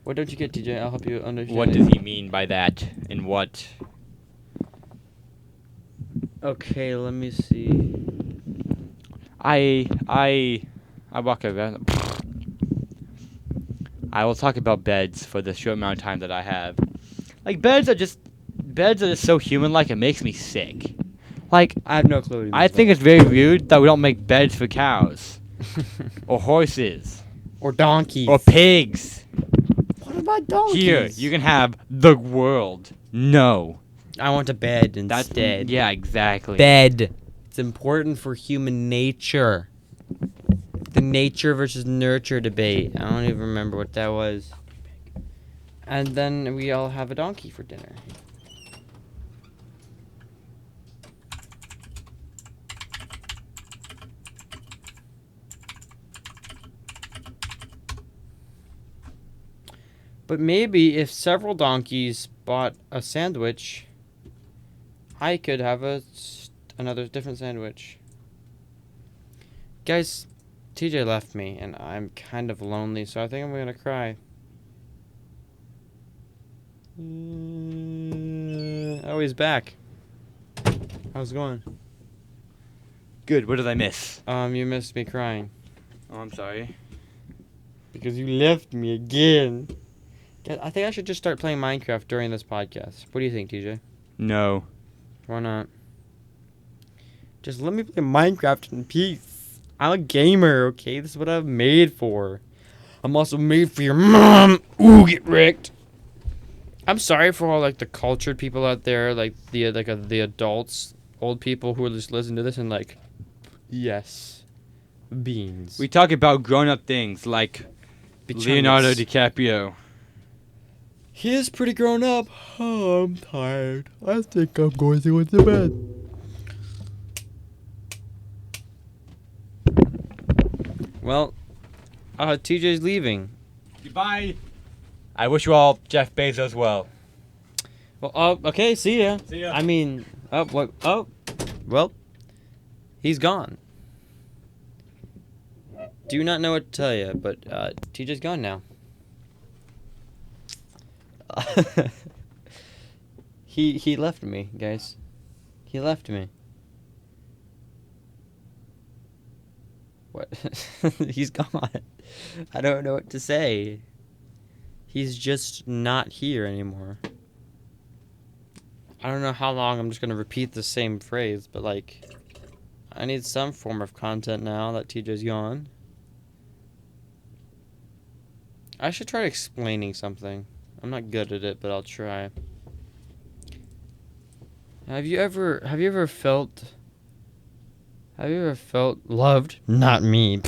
What don't you get, TJ? I'll help you understand. What does he mean by that? And what? Okay, let me see. I walk around. I will talk about beds for the short amount of time that I have. Like beds are just so human-like. It makes me sick. Like I have no clue. What he I means think by it's very rude that we don't make beds for cows that. or horses Or donkeys. or pigs. What about donkeys? Here, you can have the world. No. I want a bed That's instead. yeah, exactly. Bed. It's important for human nature. The nature versus nurture debate. I don't even remember what that was. And then we all have a donkey for dinner. But maybe if several donkeys bought a sandwich, I could have another different sandwich. Guys, TJ left me and I'm kind of lonely, so I think I'm gonna cry. Oh, he's back. How's it going? Good. What did I miss? You missed me crying. Oh, I'm sorry. Because you left me again. I think I should just start playing Minecraft during this podcast. What do you think, TJ? No. Why not? Just let me play Minecraft in peace. I'm a gamer, okay? This is what I'm made for. I'm also made for your mom. Ooh, get wrecked. I'm sorry for all like the cultured people out there, like the adults, old people who just listen to this and like, yes, beans. We talk about grown-up things like Leonardo DiCaprio. He is pretty grown up. Oh, I'm tired. I think I'm going to go to bed. Well, TJ's leaving. Goodbye. I wish you all Jeff Bezos well. Well, okay, see ya. See ya. I mean, well, he's gone. Do not know what to tell you, but TJ's gone now. He left me, guys. He left me. What? He's gone. I don't know what to say. He's just not here anymore. I don't know how long I'm just gonna repeat the same phrase, but like, I need some form of content now that TJ's gone. I should try explaining something. I'm not good at it, but I'll try. Have you ever felt loved? Not me.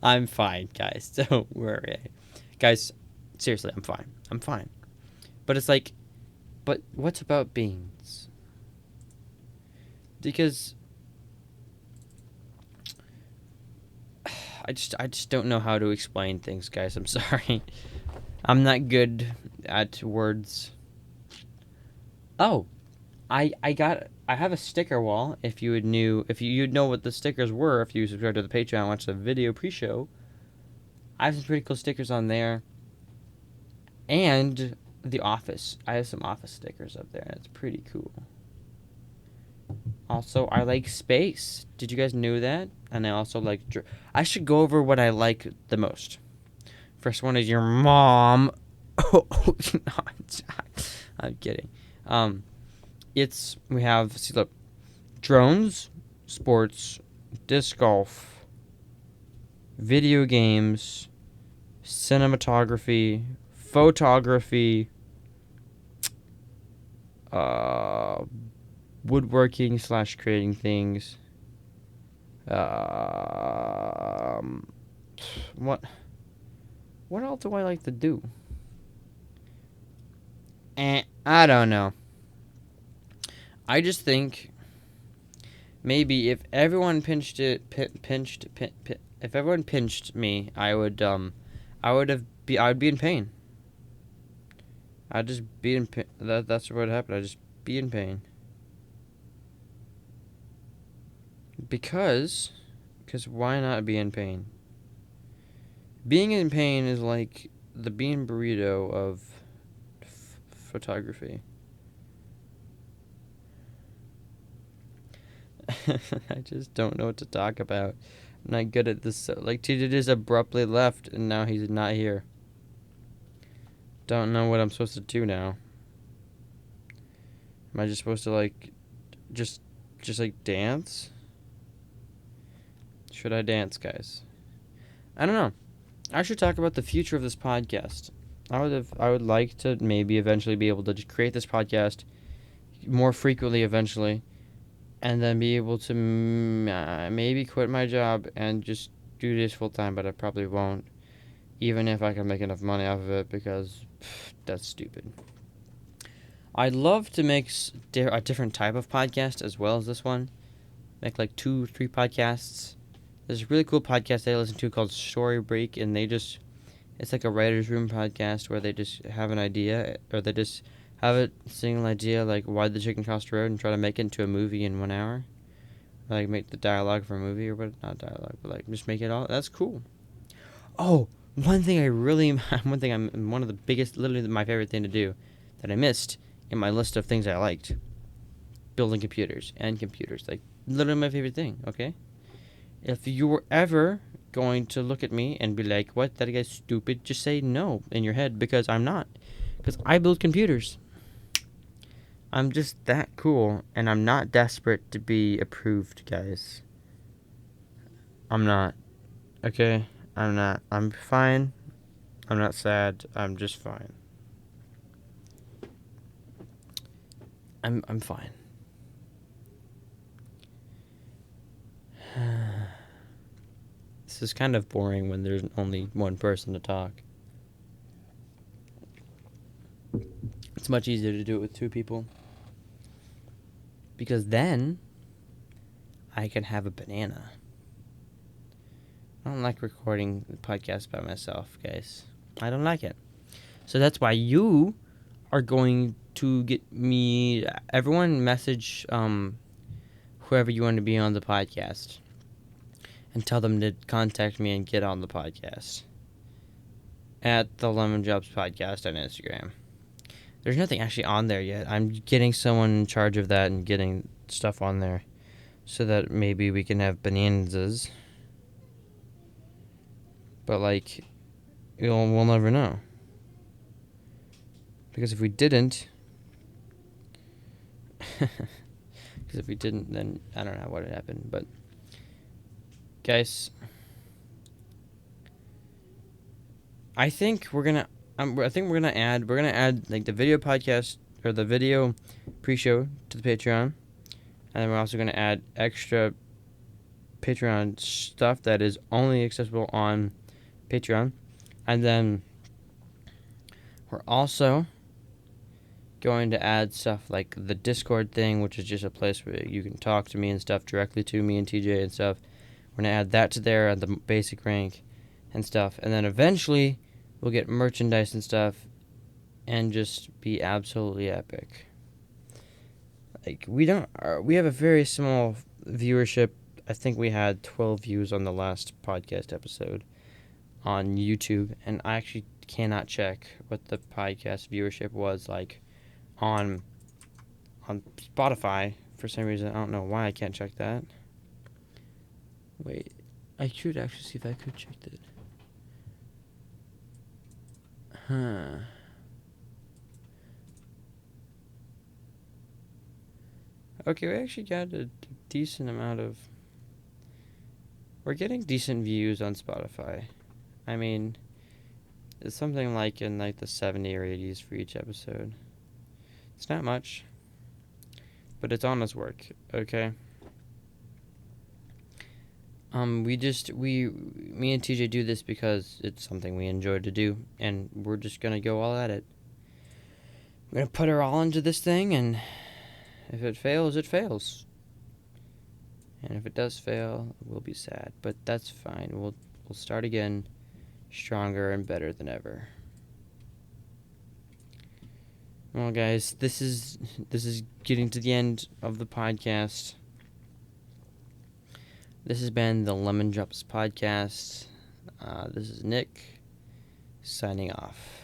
I'm fine, guys. Don't worry. Guys, seriously, I'm fine. I'm fine. But it's like, but what's about beans? Because I just don't know how to explain things, guys. I'm sorry. I'm not good at words. Oh, I have a sticker wall. If you'd know what the stickers were, if you subscribe to the Patreon and watch the video pre-show, I have some pretty cool stickers on there. And The Office. I have some Office stickers up there. It's pretty cool. Also, I like space. Did you guys know that? And I also like... I should go over what I like the most. First one is your mom. Oh, no, I'm kidding. We have, see, look, drones, sports, disc golf, video games, cinematography, photography, woodworking / creating things. What else do I like to do? I don't know. I just think maybe if everyone if everyone pinched me, I would be in pain. I'd just be in pain. That's what happened. be in pain? Because why not be in pain? Being in pain is like the bean burrito of photography. I just don't know what to talk about. I'm not good at this. Like, TJ just abruptly left, and now he's not here. Don't know what I'm supposed to do now. Am I just supposed to, like, just like, dance? Should I dance, guys? I don't know. I should talk about the future of this podcast. I would like to maybe eventually be able to just create this podcast more frequently eventually, and then be able to maybe quit my job and just do this full time, but I probably won't, even if I can make enough money off of it, because that's stupid. I'd love to make a different type of podcast as well as this one. Make like 2-3 podcasts. There's a really cool podcast I listen to called Story Break, and it's like a writer's room podcast where they just have an idea, or they just have a single idea, like why the chicken crossed the road, and try to make it into a movie in 1 hour. Or like make the dialogue for a movie, or what? Not dialogue, but like just make it all. That's cool. Oh, one thing I'm one of the biggest, literally my favorite thing to do, that I missed in my list of things I liked. Building computers, like literally my favorite thing. Okay. If you were ever going to look at me and be like, what, that guy's stupid, just say no in your head, because I'm not. Because I build computers. I'm just that cool, and I'm not desperate to be approved, guys. I'm not. Okay? I'm not. I'm fine. I'm not sad. I'm just fine. I'm fine. This is kind of boring when there's only one person to talk. It's much easier to do it with 2 people. Because then I can have a banana. I don't like recording the podcast by myself, guys. I don't like it. So that's why you are going to get me... Everyone message whoever you want to be on the podcast. And tell them to contact me and get on the podcast. At the Lemon Drops Podcast on Instagram. There's nothing actually on there yet. I'm getting someone in charge of that and getting stuff on there. So that maybe we can have bananas. But, like, we'll never know. Because if we didn't... then I don't know what would happen. But, guys, I think we're gonna add like the video podcast or the video pre-show to the Patreon, and then we're also gonna add extra Patreon stuff that is only accessible on Patreon, and then we're also going to add stuff like the Discord thing, which is just a place where you can talk to me and stuff directly to me and TJ and stuff. We're gonna add that to there at the basic rank and stuff, and then eventually we'll get merchandise and stuff and just be absolutely epic. Like, we have a very small viewership. I think we had 12 views on the last podcast episode on YouTube, and I actually cannot check what the podcast viewership was like on Spotify for some reason. I don't know why I can't check that. Wait, I should actually see if I could check that. Huh. Okay, we actually got a decent amount of... We're getting decent views on Spotify. I mean, it's something like in like the 70 or 80s for each episode. It's not much, but it's honest work, okay? Me and TJ do this because it's something we enjoy to do, and we're just gonna go all at it. We're gonna put her all into this thing, and if it fails, it fails. And if it does fail, we'll be sad, but that's fine. We'll start again, stronger and better than ever. Well, guys, this is getting to the end of the podcast. This has been the Lemon Drops podcast. This is Nick signing off.